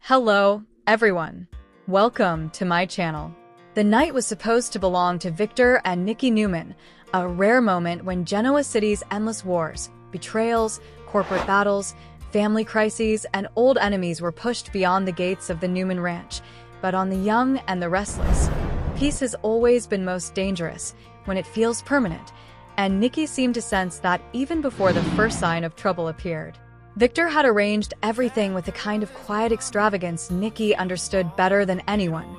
Hello, everyone. Welcome to my channel. The night was supposed to belong to Victor and Nikki Newman, a rare moment when Genoa City's endless wars, betrayals, corporate battles, family crises, and old enemies were pushed beyond the gates of the Newman Ranch. But on the young and the restless, peace has always been most dangerous when it feels permanent, and Nikki seemed to sense that even before the first sign of trouble appeared. Victor had arranged everything with a kind of quiet extravagance Nikki understood better than anyone.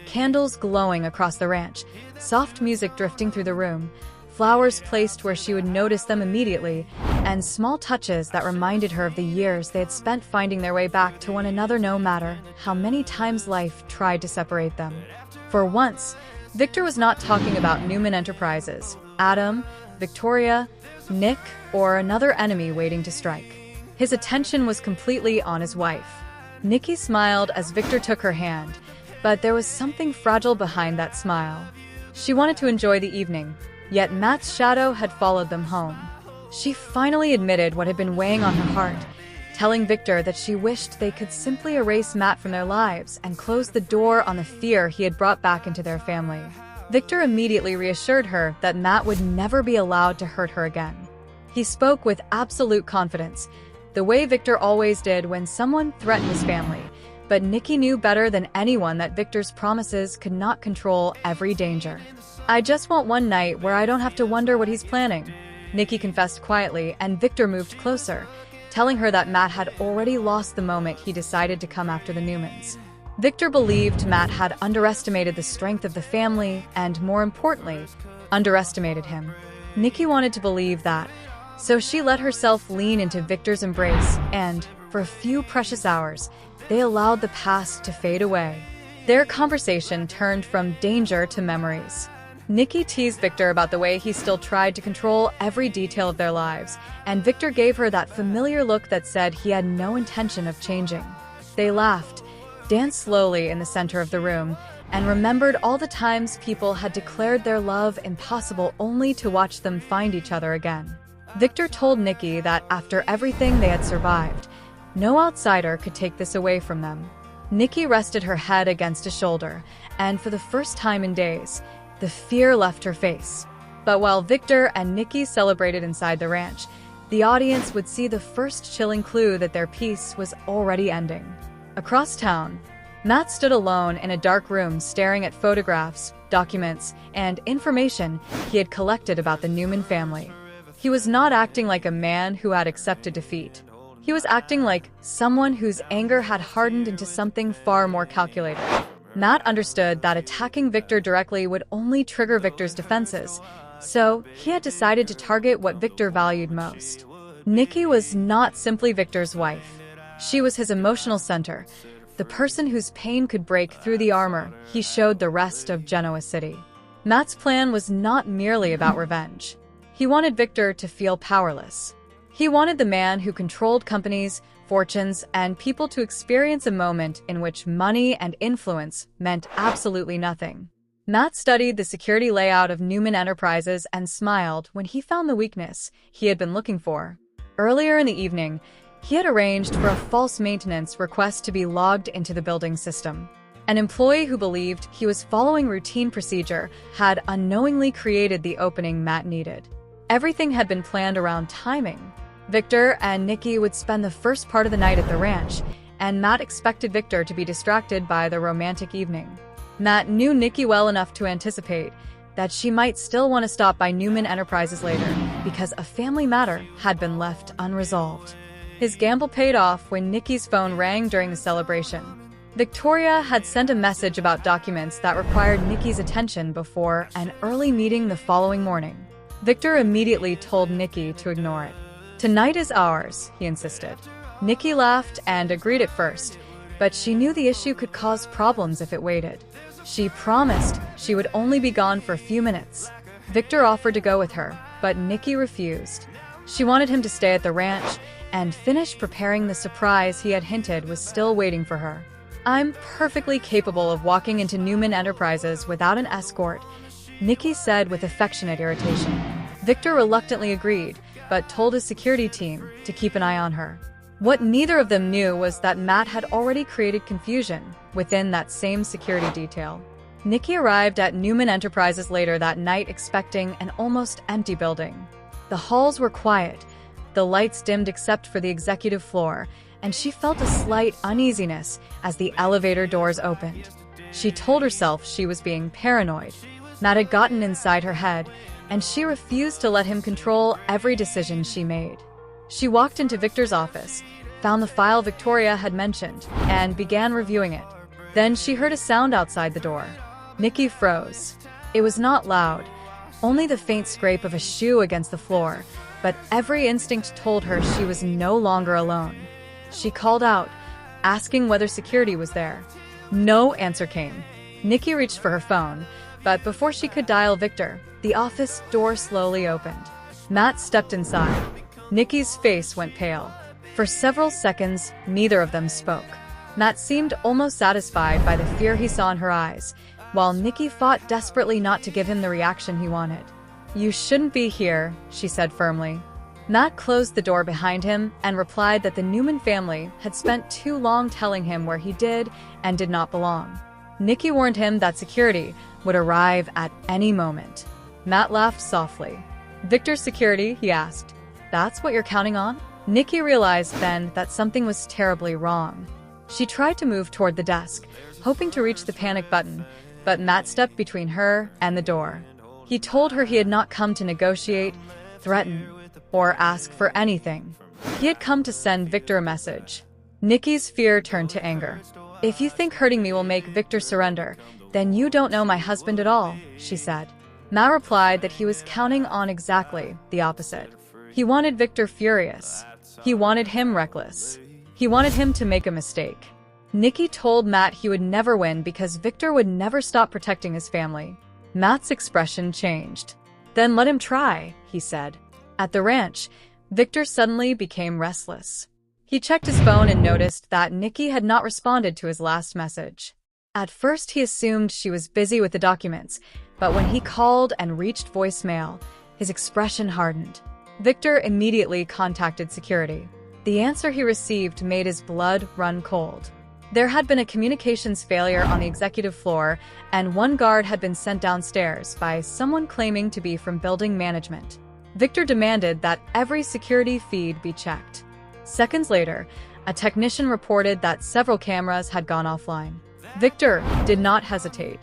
Candles glowing across the ranch, soft music drifting through the room, flowers placed where she would notice them immediately, and small touches that reminded her of the years they had spent finding their way back to one another no matter how many times life tried to separate them. For once, Victor was not talking about Newman Enterprises, Adam, Victoria, Nick, or another enemy waiting to strike. His attention was completely on his wife. Nikki smiled as Victor took her hand, but there was something fragile behind that smile. She wanted to enjoy the evening, yet Matt's shadow had followed them home. She finally admitted what had been weighing on her heart, telling Victor that she wished they could simply erase Matt from their lives and close the door on the fear he had brought back into their family. Victor immediately reassured her that Matt would never be allowed to hurt her again. He spoke with absolute confidence, the way Victor always did when someone threatened his family, but Nikki knew better than anyone that Victor's promises could not control every danger. "I just want one night where I don't have to wonder what he's planning," Nikki confessed quietly, and Victor moved closer, telling her that Matt had already lost the moment he decided to come after the Newmans. Victor believed Matt had underestimated the strength of the family and, more importantly, underestimated him. Nikki wanted to believe that, so she let herself lean into Victor's embrace, and, for a few precious hours, they allowed the past to fade away. Their conversation turned from danger to memories. Nikki teased Victor about the way he still tried to control every detail of their lives, and Victor gave her that familiar look that said he had no intention of changing. They laughed, danced slowly in the center of the room, and remembered all the times people had declared their love impossible only to watch them find each other again. Victor told Nikki that after everything they had survived, no outsider could take this away from them. Nikki rested her head against his shoulder, and for the first time in days, the fear left her face. But while Victor and Nikki celebrated inside the ranch, the audience would see the first chilling clue that their peace was already ending. Across town, Matt stood alone in a dark room staring at photographs, documents, and information he had collected about the Newman family. He was not acting like a man who had accepted defeat. He was acting like someone whose anger had hardened into something far more calculated. Matt understood that attacking Victor directly would only trigger Victor's defenses, so he had decided to target what Victor valued most. Nikki was not simply Victor's wife. She was his emotional center, the person whose pain could break through the armor he showed the rest of Genoa City. Matt's plan was not merely about revenge. He wanted Victor to feel powerless. He wanted the man who controlled companies, fortunes, and people to experience a moment in which money and influence meant absolutely nothing. Matt studied the security layout of Newman Enterprises and smiled when he found the weakness he had been looking for. Earlier in the evening, he had arranged for a false maintenance request to be logged into the building system. An employee who believed he was following routine procedure had unknowingly created the opening Matt needed. Everything had been planned around timing. Victor and Nikki would spend the first part of the night at the ranch, and Matt expected Victor to be distracted by the romantic evening. Matt knew Nikki well enough to anticipate that she might still want to stop by Newman Enterprises later because a family matter had been left unresolved. His gamble paid off when Nikki's phone rang during the celebration. Victoria had sent a message about documents that required Nikki's attention before an early meeting the following morning. Victor immediately told Nikki to ignore it. "Tonight is ours," he insisted. Nikki laughed and agreed at first, but she knew the issue could cause problems if it waited. She promised she would only be gone for a few minutes. Victor offered to go with her, but Nikki refused. She wanted him to stay at the ranch and finish preparing the surprise he had hinted was still waiting for her. "I'm perfectly capable of walking into Newman Enterprises without an escort," Nikki said with affectionate irritation. Victor reluctantly agreed, but told his security team to keep an eye on her. What neither of them knew was that Matt had already created confusion within that same security detail. Nikki arrived at Newman Enterprises later that night expecting an almost empty building. The halls were quiet, the lights dimmed except for the executive floor, and she felt a slight uneasiness as the elevator doors opened. She told herself she was being paranoid. Matt had gotten inside her head, and she refused to let him control every decision she made. She walked into Victor's office, found the file Victoria had mentioned, and began reviewing it. Then she heard a sound outside the door. Nikki froze. It was not loud, only the faint scrape of a shoe against the floor, but every instinct told her she was no longer alone. She called out, asking whether security was there. No answer came. Nikki reached for her phone, but before she could dial Victor, the office door slowly opened. Matt stepped inside. Nikki's face went pale. For several seconds, neither of them spoke. Matt seemed almost satisfied by the fear he saw in her eyes, while Nikki fought desperately not to give him the reaction he wanted. "You shouldn't be here," she said firmly. Matt closed the door behind him and replied that the Newman family had spent too long telling him where he did and did not belong. Nikki warned him that security would arrive at any moment. Matt laughed softly. "Victor's security?" he asked. "That's what you're counting on?" Nikki realized then that something was terribly wrong. She tried to move toward the desk, hoping to reach the panic button, but Matt stepped between her and the door. He told her he had not come to negotiate, threaten, or ask for anything. He had come to send Victor a message. Nikki's fear turned to anger. "If you think hurting me will make Victor surrender, then you don't know my husband at all," she said. Matt replied that he was counting on exactly the opposite. He wanted Victor furious. He wanted him reckless. He wanted him to make a mistake. Nikki told Matt he would never win because Victor would never stop protecting his family. Matt's expression changed. "Then let him try," he said. At the ranch, Victor suddenly became restless. He checked his phone and noticed that Nikki had not responded to his last message. At first he assumed she was busy with the documents, but when he called and reached voicemail, his expression hardened. Victor immediately contacted security. The answer he received made his blood run cold. There had been a communications failure on the executive floor, and one guard had been sent downstairs by someone claiming to be from building management. Victor demanded that every security feed be checked. Seconds later, a technician reported that several cameras had gone offline. Victor did not hesitate.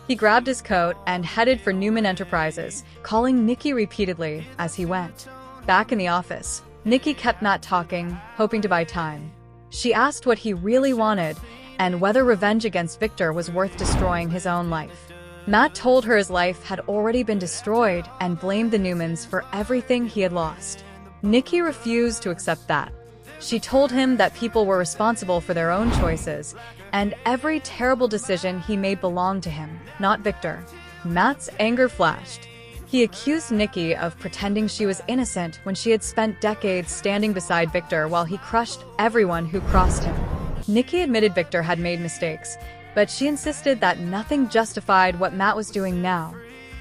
He grabbed his coat and headed for Newman Enterprises, calling Nikki repeatedly as he went. Back in the office, Nikki kept Matt talking, hoping to buy time. She asked what he really wanted and whether revenge against Victor was worth destroying his own life. Matt told her his life had already been destroyed and blamed the Newmans for everything he had lost. Nikki refused to accept that. She told him that people were responsible for their own choices, and every terrible decision he made belonged to him, not Victor. Matt's anger flashed. He accused Nikki of pretending she was innocent when she had spent decades standing beside Victor while he crushed everyone who crossed him. Nikki admitted Victor had made mistakes, but she insisted that nothing justified what Matt was doing now.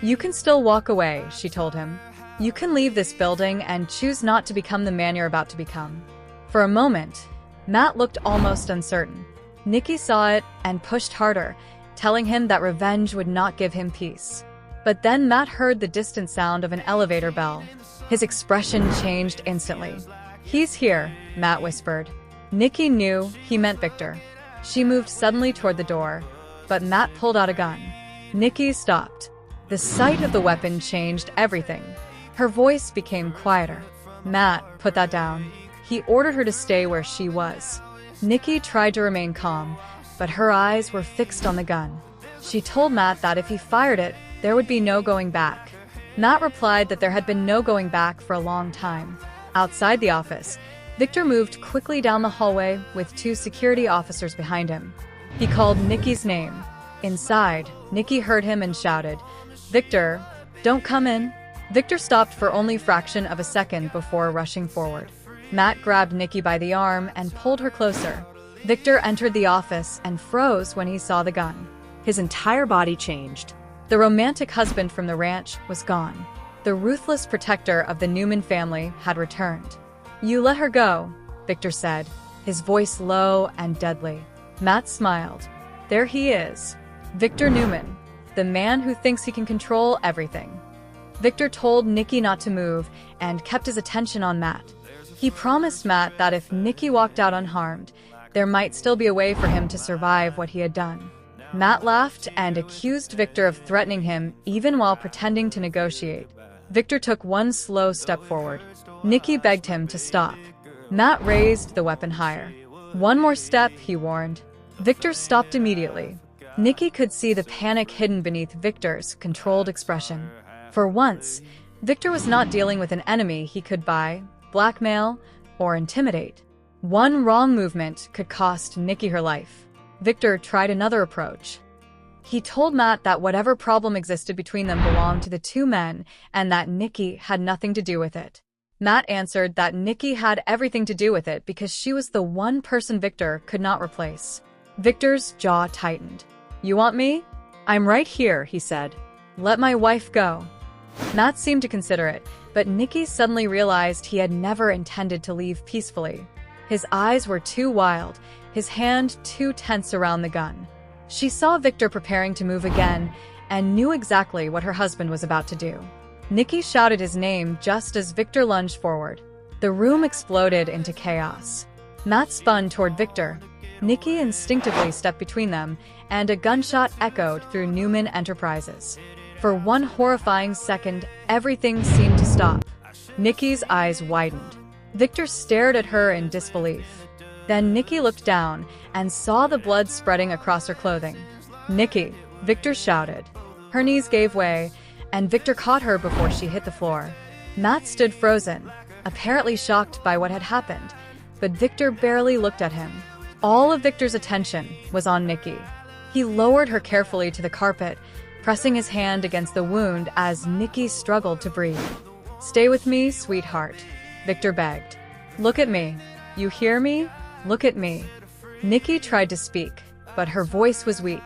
"You can still walk away," she told him. "You can leave this building and choose not to become the man you're about to become." For a moment, Matt looked almost uncertain. Nikki saw it and pushed harder, telling him that revenge would not give him peace. But then Matt heard the distant sound of an elevator bell. His expression changed instantly. "He's here," Matt whispered. Nikki knew he meant Victor. She moved suddenly toward the door, but Matt pulled out a gun. Nikki stopped. The sight of the weapon changed everything. Her voice became quieter. "Matt, put that down." He ordered her to stay where she was. Nikki tried to remain calm, but her eyes were fixed on the gun. She told Matt that if he fired it, there would be no going back. Matt replied that there had been no going back for a long time. Outside the office, Victor moved quickly down the hallway with 2 security officers behind him. He called Nikki's name. Inside, Nikki heard him and shouted, "Victor, don't come in." Victor stopped for only a fraction of a second before rushing forward. Matt grabbed Nikki by the arm and pulled her closer. Victor entered the office and froze when he saw the gun. His entire body changed. The romantic husband from the ranch was gone. The ruthless protector of the Newman family had returned. "You let her go," Victor said, his voice low and deadly. Matt smiled. There he is. Victor Newman, the man who thinks he can control everything. Victor told Nikki not to move and kept his attention on Matt. He promised Matt that if Nikki walked out unharmed, there might still be a way for him to survive what he had done. Matt laughed and accused Victor of threatening him even while pretending to negotiate. Victor took one slow step forward. Nikki begged him to stop. Matt raised the weapon higher. One more step, he warned. Victor stopped immediately. Nikki could see the panic hidden beneath Victor's controlled expression. For once, Victor was not dealing with an enemy he could buy, blackmail, or intimidate. One wrong movement could cost Nikki her life. Victor tried another approach. He told Matt that whatever problem existed between them belonged to the two men and that Nikki had nothing to do with it. Matt answered that Nikki had everything to do with it because she was the one person Victor could not replace. Victor's jaw tightened. You want me? I'm right here, he said. Let my wife go. Matt seemed to consider it, but Nikki suddenly realized he had never intended to leave peacefully. His eyes were too wild, his hand too tense around the gun. She saw Victor preparing to move again and knew exactly what her husband was about to do. Nikki shouted his name just as Victor lunged forward. The room exploded into chaos. Matt spun toward Victor. Nikki instinctively stepped between them, and a gunshot echoed through Newman Enterprises. For one horrifying second, everything seemed to stop. Nikki's eyes widened. Victor stared at her in disbelief. Then Nikki looked down and saw the blood spreading across her clothing. Nikki, Victor shouted. Her knees gave way, and Victor caught her before she hit the floor. Matt stood frozen, apparently shocked by what had happened, but Victor barely looked at him. All of Victor's attention was on Nikki. He lowered her carefully to the carpet, pressing his hand against the wound as Nikki struggled to breathe. Stay with me, sweetheart, Victor begged. Look at me. You hear me? Look at me. Nikki tried to speak, but her voice was weak.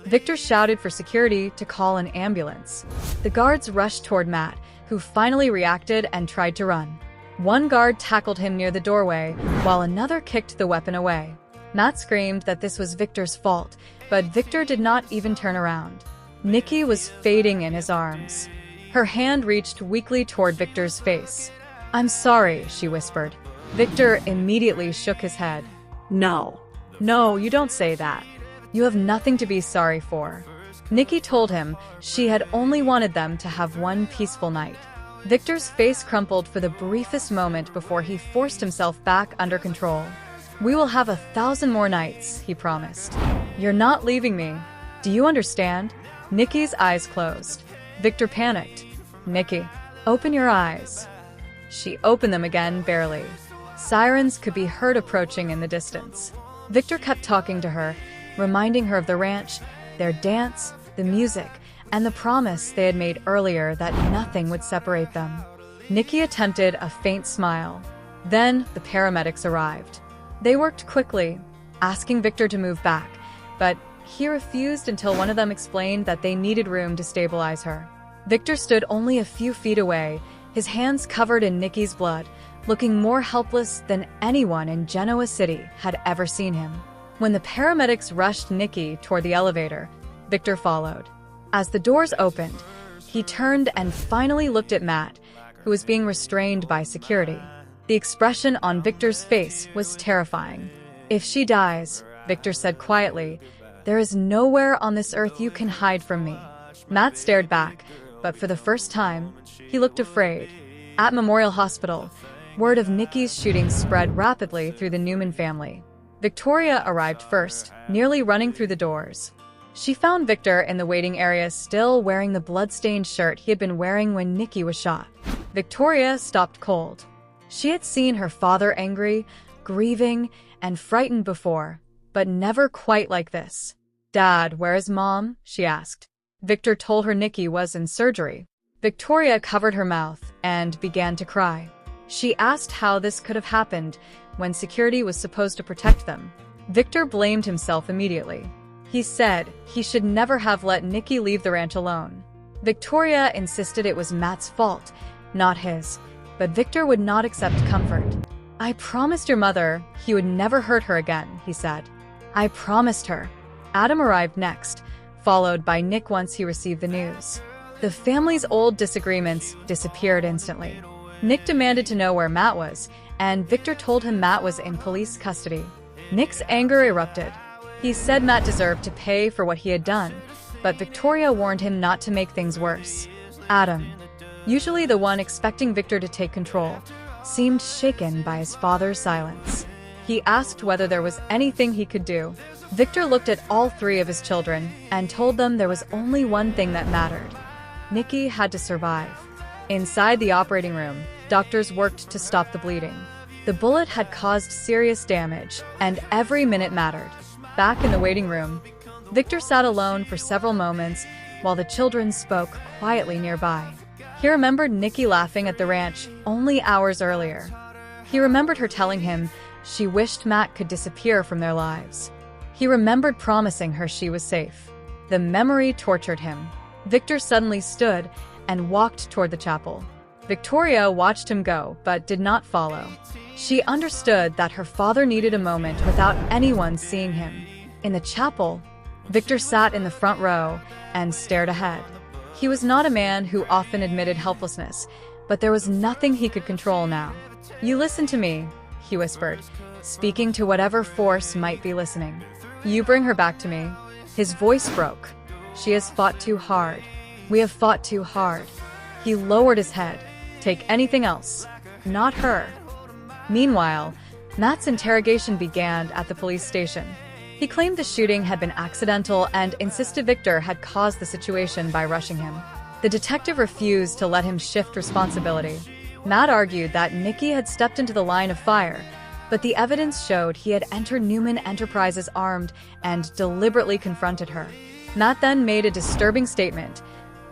Victor shouted for security to call an ambulance. The guards rushed toward Matt, who finally reacted and tried to run. One guard tackled him near the doorway, while another kicked the weapon away. Matt screamed that this was Victor's fault, but Victor did not even turn around. Nikki was fading in his arms. Her hand reached weakly toward Victor's face. I'm sorry, she whispered. Victor immediately shook his head. No, you don't say that. You have nothing to be sorry for. Nikki told him she had only wanted them to have one peaceful night. Victor's face crumpled for the briefest moment before he forced himself back under control. We will have 1,000 more nights, he promised. You're not leaving me. Do you understand? Nikki's eyes closed. Victor panicked. Nikki, open your eyes. She opened them again, barely. Sirens could be heard approaching in the distance. Victor kept talking to her, reminding her of the ranch, their dance, the music, and the promise they had made earlier that nothing would separate them. Nikki attempted a faint smile. Then the paramedics arrived. They worked quickly, asking Victor to move back, but he refused until one of them explained that they needed room to stabilize her. Victor stood only a few feet away, his hands covered in Nikki's blood, looking more helpless than anyone in Genoa City had ever seen him. When the paramedics rushed Nikki toward the elevator, Victor followed. As the doors opened, he turned and finally looked at Matt, who was being restrained by security. The expression on Victor's face was terrifying. If she dies, Victor said quietly, there is nowhere on this earth you can hide from me. Matt stared back, but for the first time, he looked afraid. At Memorial Hospital, word of Nikki's shooting spread rapidly through the Newman family. Victoria arrived first, nearly running through the doors. She found Victor in the waiting area still wearing the blood-stained shirt he had been wearing when Nikki was shot. Victoria stopped cold. She had seen her father angry, grieving, and frightened before, but never quite like this. Dad, where is Mom? She asked. Victor told her Nikki was in surgery. Victoria covered her mouth and began to cry. She asked how this could have happened when security was supposed to protect them. Victor blamed himself immediately. He said he should never have let Nikki leave the ranch alone. Victoria insisted it was Matt's fault, not his, but Victor would not accept comfort. "I promised your mother he would never hurt her again," he said. "I promised her." Adam arrived next, followed by Nick once he received the news. The family's old disagreements disappeared instantly. Nick demanded to know where Matt was, and Victor told him Matt was in police custody. Nick's anger erupted. He said Matt deserved to pay for what he had done, but Victoria warned him not to make things worse. Adam, usually the one expecting Victor to take control, seemed shaken by his father's silence. He asked whether there was anything he could do. Victor looked at all three of his children and told them there was only one thing that mattered. Nikki had to survive. Inside the operating room, doctors worked to stop the bleeding. The bullet had caused serious damage, and every minute mattered. Back in the waiting room, Victor sat alone for several moments while the children spoke quietly nearby. He remembered Nikki laughing at the ranch only hours earlier. He remembered her telling him she wished Matt could disappear from their lives. He remembered promising her she was safe. The memory tortured him. Victor suddenly stood and walked toward the chapel. Victoria watched him go, but did not follow. She understood that her father needed a moment without anyone seeing him. In the chapel, Victor sat in the front row and stared ahead. He was not a man who often admitted helplessness, but there was nothing he could control now. "You listen to me," he whispered, speaking to whatever force might be listening. "You bring her back to me." His voice broke. "She has fought too hard. We have fought too hard." He lowered his head. "Take anything else. Not her." Meanwhile, Matt's interrogation began at the police station. He claimed the shooting had been accidental and insisted Victor had caused the situation by rushing him. The detective refused to let him shift responsibility. Matt argued that Nikki had stepped into the line of fire, but the evidence showed he had entered Newman Enterprises armed and deliberately confronted her. Matt then made a disturbing statement.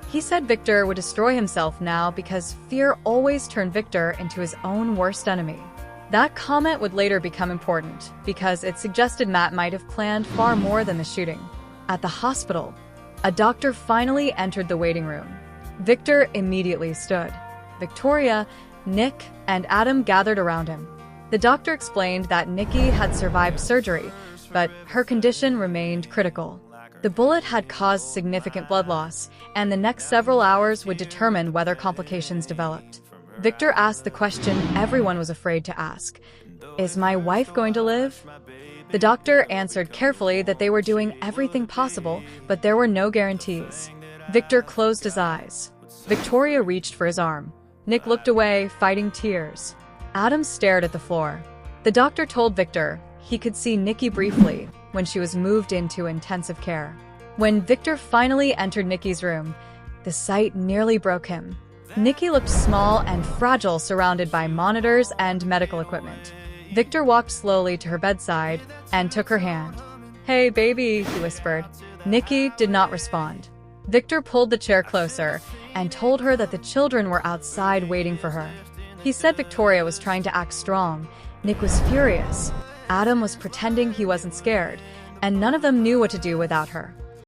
He said Victor would destroy himself now because fear always turned Victor into his own worst enemy. That comment would later become important because it suggested Matt might have planned far more than the shooting. At the hospital, a doctor finally entered the waiting room. Victor immediately stood. Victoria, Nick, and Adam gathered around him. The doctor explained that Nikki had survived surgery, but her condition remained critical. The bullet had caused significant blood loss, and the next several hours would determine whether complications developed. Victor asked the question everyone was afraid to ask. "Is my wife going to live?" The doctor answered carefully that they were doing everything possible, but there were no guarantees. Victor closed his eyes. Victoria reached for his arm. Nick looked away, fighting tears. Adam stared at the floor. The doctor told Victor he could see Nikki briefly when she was moved into intensive care. When Victor finally entered Nikki's room, the sight nearly broke him. Nikki looked small and fragile, surrounded by monitors and medical equipment. Victor walked slowly to her bedside and took her hand. "Hey, baby," he whispered. Nikki did not respond. Victor pulled the chair closer and told her that the children were outside waiting for her. He said Victoria was trying to act strong. Nick was furious. Adam was pretending he wasn't scared, and none of them knew what to do without her.